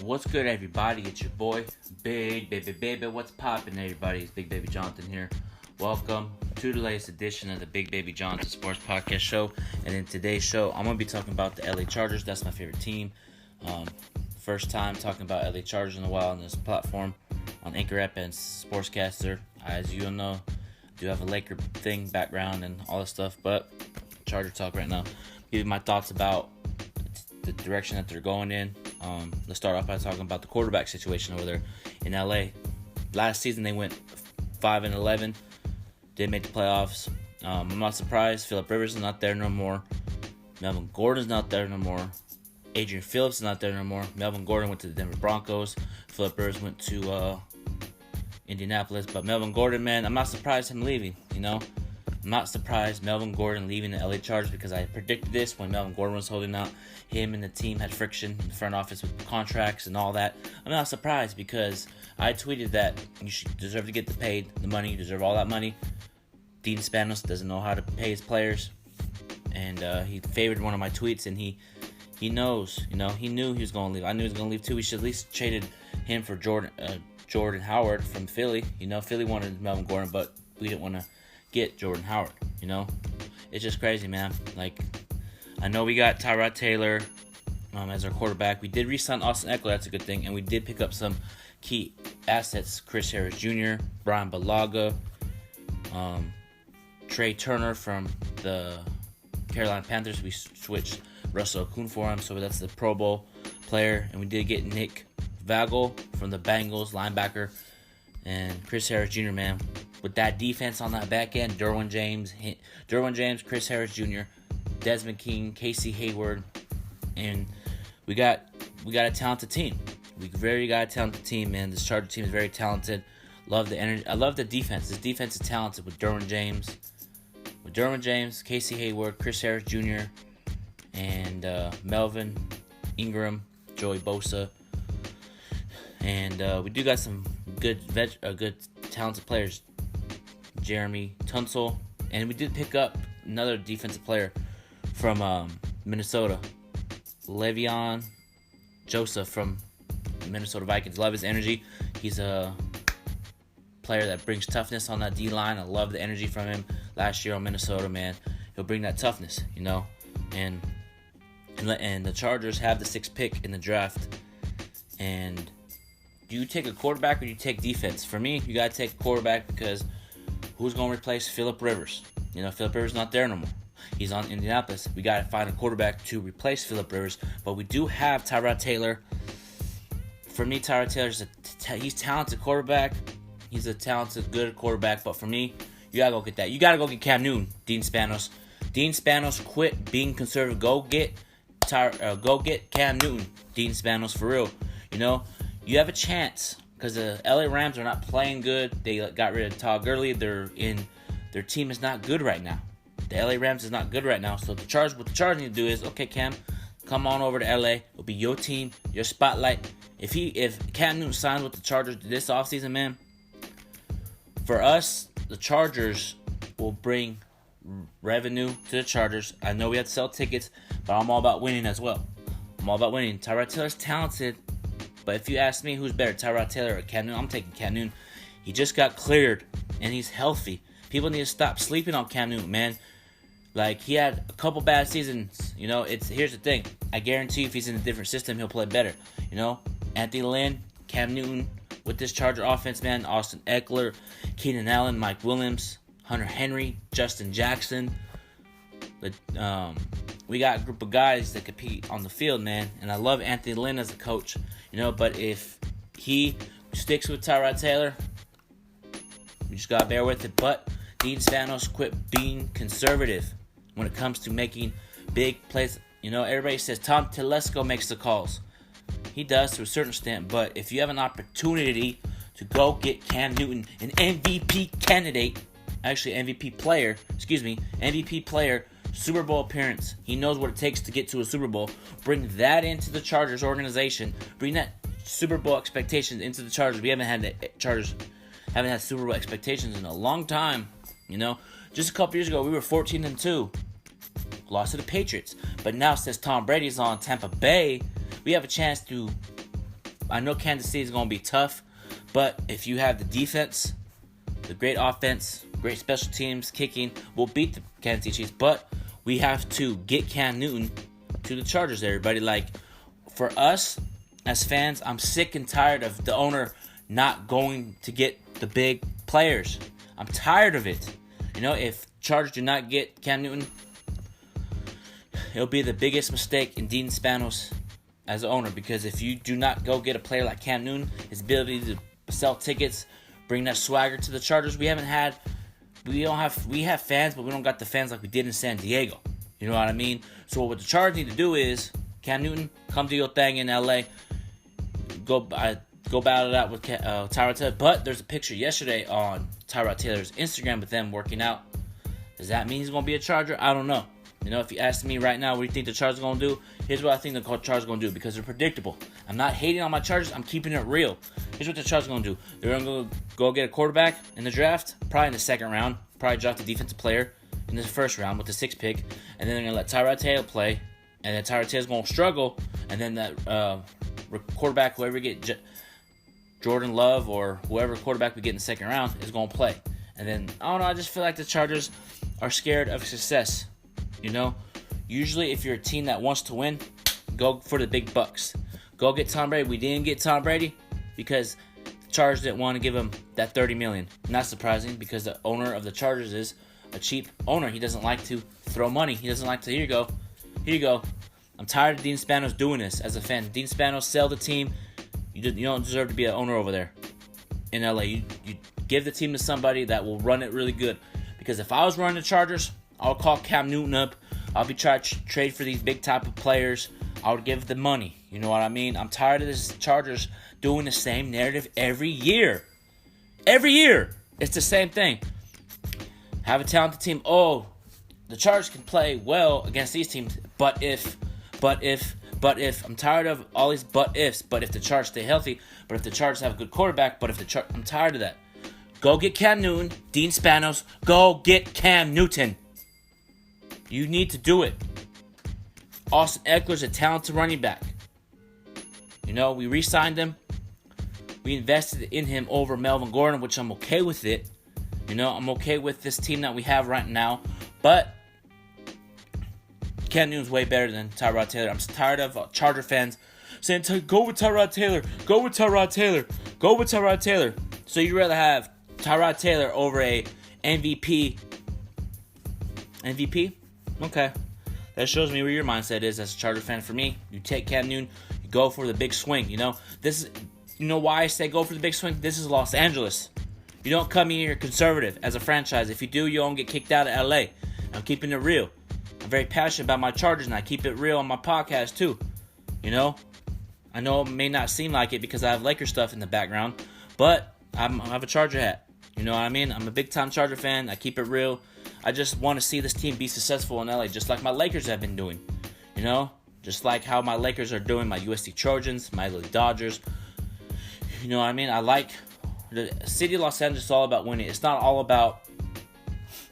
What's good, everybody? It's your boy, Big Baby. What's poppin', everybody? It's Bigbabyjonathan here. Welcome to the latest edition of the Bigbabyjonathan Sports Podcast Show. And in today's show, I'm going to be talking about the LA Chargers. That's my favorite team. First time talking about LA Chargers in a while on this platform on Anchor app and Sportscaster. As you all know, I do have a Laker thing background and all this stuff, but Charger talk right now. Give you my thoughts about the direction that they're going in. Let's start off by talking about the quarterback situation over there in LA. Last season they went 5-11, didn't make the playoffs. I'm not surprised. Phillip Rivers is not there no more. Melvin Gordon's not there no more. Adrian Phillips is not there no more. Melvin Gordon went to the Denver Broncos. Phillip Rivers went to Indianapolis. But Melvin Gordon, man, I'm not surprised him leaving, I'm not surprised Melvin Gordon leaving the LA Chargers because I predicted this when Melvin Gordon was holding out. Him and the team had friction in the front office with contracts and all that. I'm not surprised because I tweeted that you should deserve to get the money. You deserve all that money. Dean Spanos doesn't know how to pay his players. And he favored one of my tweets, and he knows, he knew he was going to leave. I knew he was going to leave too. We should at least traded him for Jordan Howard from Philly. Philly wanted Melvin Gordon, but we didn't want to get Jordan Howard. It's just crazy, man. Like, I know we got Tyrod Taylor as our quarterback. We did re-sign Austin Eckler. That's a good thing. And we did pick up some key assets. Chris Harris Jr., Brian Bulaga, Trey Turner from the Carolina Panthers. We switched Russell Okung for him, so that's the Pro Bowl player. And we did get Nick Vagel from the Bengals, linebacker, and Chris Harris Jr., man. With that defense on that back end, Derwin James, Chris Harris Jr., Desmond King, Casey Hayward, and we got a talented team. We very got a talented team, man. This Charger team is very talented. Love the energy. I love the defense. This defense is talented with Derwin James, Casey Hayward, Chris Harris Jr., and Melvin Ingram, Joey Bosa, and we do got some good talented players. Jeremy Tunsil, and we did pick up another defensive player from Minnesota, Le'Veon Joseph from the Minnesota Vikings. Love his energy. He's a player that brings toughness on that D-line. I love the energy from him last year on Minnesota, man. He'll bring that toughness, and the Chargers have the 6th pick in the draft. And do you take a quarterback or do you take defense? For me, you got to take a quarterback because who's going to replace Phillip Rivers? Phillip Rivers not there no more. He's on Indianapolis. We got to find a quarterback to replace Phillip Rivers. But we do have Tyrod Taylor. For me, Tyrod Taylor's he's a talented quarterback. He's a talented, good quarterback. But for me, you got to go get that. You got to go get Cam Newton, Dean Spanos. Dean Spanos, quit being conservative. Go get Cam Newton, Dean Spanos, for real. You have a chance. Because the LA Rams are not playing good. They got rid of Todd Gurley. Their team is not good right now. The LA Rams is not good right now. So what the Chargers need to do is, okay, Cam, come on over to LA. It'll be your team, your spotlight. If Cam Newton signs with the Chargers this offseason, man, for us, the Chargers will bring revenue to the Chargers. I know we have to sell tickets, but I'm all about winning as well. I'm all about winning. Tyrod Taylor's talented. But if you ask me who's better, Tyrod Taylor or Cam Newton, I'm taking Cam Newton. He just got cleared, and he's healthy. People need to stop sleeping on Cam Newton, man. Like, he had a couple bad seasons. Here's the thing. I guarantee you if he's in a different system, he'll play better. Anthony Lynn, Cam Newton with this Charger offense, man. Austin Eckler, Keenan Allen, Mike Williams, Hunter Henry, Justin Jackson. We got a group of guys that compete on the field, man. And I love Anthony Lynn as a coach. But if he sticks with Tyrod Taylor, we just got to bear with it. But Dean Spanos, quit being conservative when it comes to making big plays. Everybody says Tom Telesco makes the calls. He does to a certain extent. But if you have an opportunity to go get Cam Newton, an MVP candidate, actually MVP player, Super Bowl appearance. He knows what it takes to get to a Super Bowl. Bring that into the Chargers organization. Bring that Super Bowl expectations into the Chargers. We haven't had Super Bowl expectations in a long time. Just a couple years ago, we were 14-2. Lost to the Patriots. But now since Tom Brady's on Tampa Bay, we have a chance to I know Kansas City is going to be tough, but if you have the defense, the great offense, great special teams, kicking, we'll beat the Kansas City Chiefs. But we have to get Cam Newton to the Chargers, everybody. Like, for us as fans, I'm sick and tired of the owner not going to get the big players. I'm tired of it. If Chargers do not get Cam Newton, it'll be the biggest mistake in Dean Spanos as an owner, because if you do not go get a player like Cam Newton, his ability to sell tickets, bring that swagger to the Chargers, we have fans, but we don't got the fans like we did in San Diego. You know what I mean? So what the Chargers need to do is, Cam Newton, come do your thing in LA. Go battle it out with Tyrod Taylor. But there's a picture yesterday on Tyrod Taylor's Instagram with them working out. Does that mean he's going to be a Charger? I don't know. If you ask me right now, what do you think the Chargers are going to do? Here's what I think the Chargers are going to do, because they're predictable. I'm not hating on my Chargers. I'm keeping it real. Here's what the Chargers are going to do. They're going to go get a quarterback in the draft, probably in the second round. Probably draft a defensive player in the first round with the 6th pick. And then they're going to let Tyrod Taylor play. And then Tyrod Taylor's going to struggle. And then that quarterback, whoever we get, Jordan Love or whoever quarterback we get in the second round, is going to play. And then, I don't know, I just feel like the Chargers are scared of success. Usually if you're a team that wants to win, go for the big bucks. Go get Tom Brady. We didn't get Tom Brady because the Chargers didn't want to give him that $30 million. Not surprising, because the owner of the Chargers is a cheap owner. He doesn't like to throw money. He doesn't like to, here you go. I'm tired of Dean Spanos doing this as a fan. Dean Spanos, sell the team. You don't deserve to be an owner over there in LA. You give the team to somebody that will run it really good. Because if I was running the Chargers, I'll call Cam Newton up. I'll be trying to trade for these big type of players. I would give the money. You know what I mean? I'm tired of this Chargers doing the same narrative every year. Every year, it's the same thing. Have a talented team. Oh, the Chargers can play well against these teams. But if. I'm tired of all these but ifs. But if the Chargers stay healthy. But if the Chargers have a good quarterback. I'm tired of that. Go get Cam Newton. Dean Spanos. Go get Cam Newton. You need to do it. Austin Eckler's a talented running back. We re-signed him. We invested in him over Melvin Gordon, which I'm okay with it. I'm okay with this team that we have right now. But Cam Newton's way better than Tyrod Taylor. I'm tired of Charger fans saying, go with Tyrod Taylor. Go with Tyrod Taylor. Go with Tyrod Taylor. So you'd rather have Tyrod Taylor over a MVP? MVP? Okay. That shows me where your mindset is as a Charger fan. For me, you take Cam Newton, you go for the big swing. This is, why I say go for the big swing? This is Los Angeles. You don't come in here conservative as a franchise. If you do, you won't get kicked out of LA. I'm keeping it real. I'm very passionate about my Chargers, and I keep it real on my podcast too. I know it may not seem like it because I have Lakers stuff in the background, but I have a Charger hat. You know what I mean? I'm a big-time Charger fan. I keep it real. I just want to see this team be successful in LA, just like my Lakers have been doing. Just like how my Lakers are doing, my USC Trojans, my LA Dodgers. You know what I mean? I like the city of Los Angeles is all about winning. It's not all about,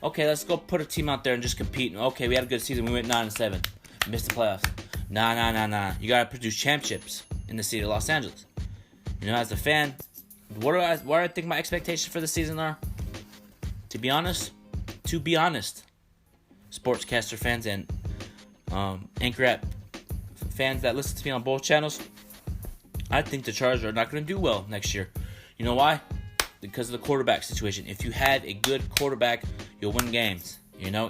okay, let's go put a team out there and just compete. Okay, we had a good season. We went 9-7. Missed the playoffs. Nah. You got to produce championships in the city of Los Angeles. As a fan, what do I think my expectations for the season are? To be honest, sportscaster fans and Anchor app fans that listen to me on both channels, I think the Chargers are not going to do well next year. You know why? Because of the quarterback situation. If you have a good quarterback, you'll win games.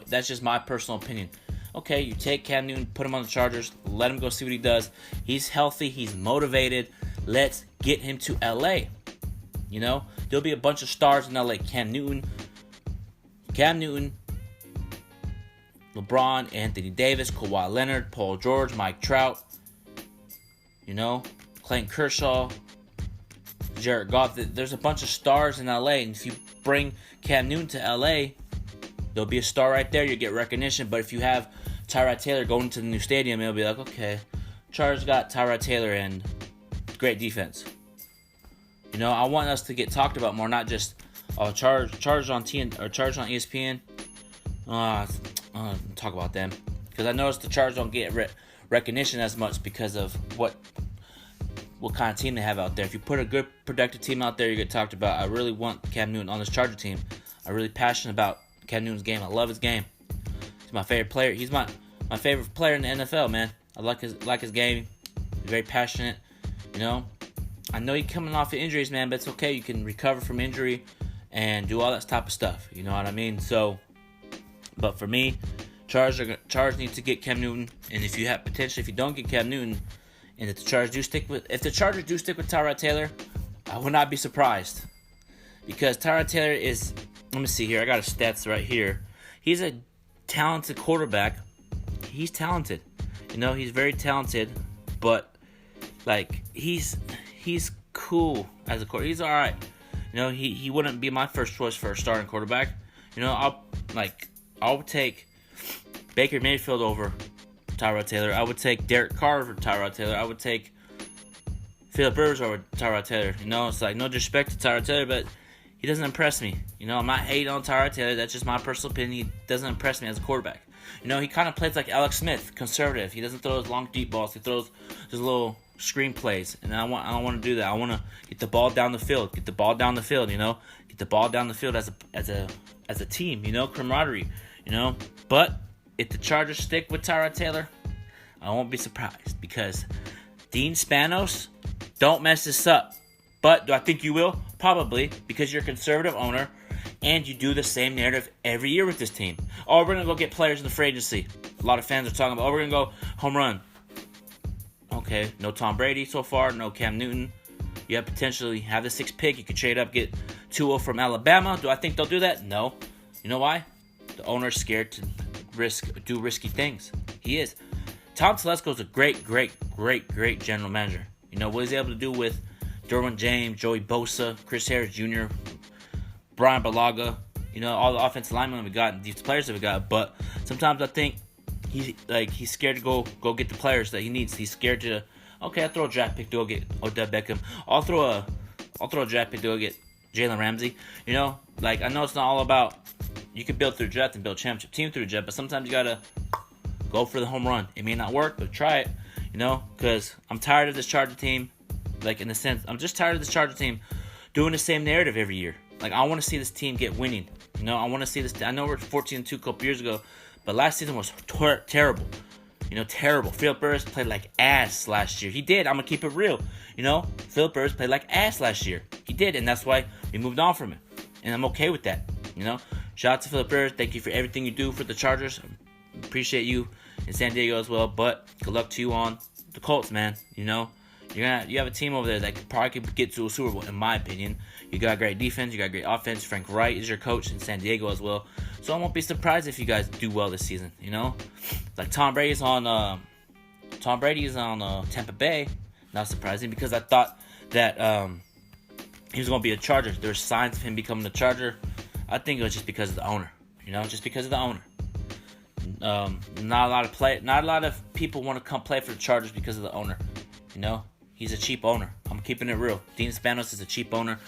That's just my personal opinion. Okay, you take Cam Newton, put him on the Chargers, let him go see what he does. He's healthy, he's motivated. Let's get him to LA. There'll be a bunch of stars in LA. Cam Newton, LeBron, Anthony Davis, Kawhi Leonard, Paul George, Mike Trout, Clayton Kershaw, Jared Goff. There's a bunch of stars in LA, and if you bring Cam Newton to LA, there'll be a star right there. You'll get recognition. But if you have Tyrod Taylor going to the new stadium, it'll be like, okay, Chargers got Tyrod Taylor and great defense. I want us to get talked about more, not just Chargers on TN or Chargers on ESPN. Talk about them, because I noticed the Chargers don't get recognition as much because of what what kind of team they have out there. If you put a good, productive team out there, you get talked about. I really want Cam Newton on this Charger team. I'm really passionate about Cam Newton's game. I love his game. He's my favorite player. He's my favorite player in the NFL, man. I like his game. He's very passionate. You know, I know he's coming off of injuries, man, but it's okay. You can recover from injury and do all that type of stuff. You know what I mean? So, but for me, Chargers need to get Cam Newton, and if you don't get Cam Newton, and if the Chargers do stick with Tyrod Taylor, I would not be surprised, because Tyrod Taylor is. Let me see here. I got his stats right here. He's a talented quarterback. He's talented. You know, he's very talented, but like he's cool as a quarterback. He's all right. You know, he wouldn't be my first choice for a starting quarterback. You know, I'll take Baker Mayfield over Tyrod Taylor. I would take Derek Carr over Tyrod Taylor. I would take Philip Rivers over Tyrod Taylor. You know, it's like no disrespect to Tyrod Taylor, but he doesn't impress me. You know, I'm not hating on Tyrod Taylor. That's just my personal opinion. He doesn't impress me as a quarterback. You know, he kind of plays like Alex Smith, conservative. He doesn't throw those long deep balls. He throws his little screen plays, and I don't want to do that. I want to get the ball down the field. You know, get the ball down the field as a team. You know, camaraderie. You know, but if the Chargers stick with Tyrod Taylor, I won't be surprised, because Dean Spanos, don't mess this up. But do I think you will? Probably, because you're a conservative owner and you do the same narrative every year with this team. Oh, we're going to go get players in the free agency. A lot of fans are talking about, we're going to go home run. Okay, no Tom Brady so far, no Cam Newton. You have potentially have the 6th pick. You could trade up, get Tua from Alabama. Do I think they'll do that? No. You know why? The owner's scared to do risky things. He is. Tom Telesco's a great general manager. You know what he's able to do with Derwin James, Joey Bosa, Chris Harris Jr., Brian Balaga, you know, all the offensive linemen we got, these players that we got. But sometimes I think he's scared to go get the players that he needs. He's scared to, okay, I'll throw a draft pick to go get Odell Beckham. I'll throw a draft pick to go get Jalen Ramsey. You know, like, I know it's not all about, you can build through draft and build championship team through draft, but sometimes you gotta go for the home run. It may not work, but try it. You know, because I'm tired of this Charger team. Like, in a sense, I'm just tired of this Charger team doing the same narrative every year. Like, I want to see this team get winning. You know, I want to see this. I know we're 14-2 a couple years ago, but last season was terrible. You know, terrible. Philip Rivers played like ass last year. He did. I'm going to keep it real. You know, Philip Rivers played like ass last year. He did, and that's why we moved on from him. And I'm okay with that. You know, shout out to Philip Rivers. Thank you for everything you do for the Chargers. Appreciate you in San Diego as well. But good luck to you on the Colts, man. You know, you have a team over there that probably could get to a Super Bowl, in my opinion. You got great defense, you got great offense. Frank Wright is your coach in San Diego as well. So I won't be surprised if you guys do well this season. You know, like Tom Brady is on Tampa Bay. Not surprising, because I thought that he was going to be a Charger. There's signs of him becoming a Charger. I think it was just because of the owner. You know, just because of the owner. Not a lot of people want to come play for the Chargers because of the owner. You know, he's a cheap owner. I'm keeping it real. Dean Spanos is a cheap owner.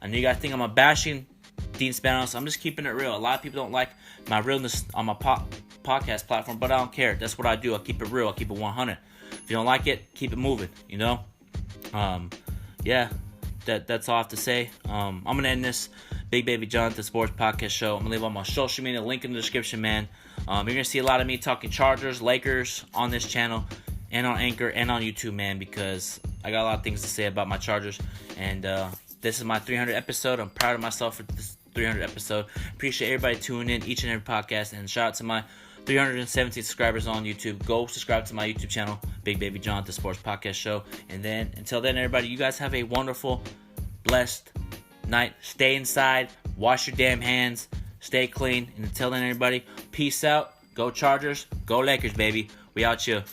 I know you guys think I'm bashing Dean Spanos. I'm just keeping it real. A lot of people don't like my realness on my podcast platform, but I don't care. That's what I do. I keep it real. I keep it 100. If you don't like it, keep it moving. You know. Yeah. That's all I have to say. I'm gonna end this Bigbabyjonathan Sports Podcast Show. I'm gonna leave all my social media link in the description, man. You're gonna see a lot of me talking Chargers, Lakers on this channel, and on Anchor, and on YouTube, man, because I got a lot of things to say about my Chargers. And this is my 300th episode. I'm proud of myself for this 300th episode. Appreciate everybody tuning in each and every podcast. And shout out to my 370 subscribers on YouTube. Go subscribe to my YouTube channel, Bigbabyjonathan Sports Podcast Show. And then, until then, everybody, you guys have a wonderful, blessed night. Stay inside. Wash your damn hands. Stay clean. And until then, everybody, peace out. Go Chargers. Go Lakers, baby. We out here.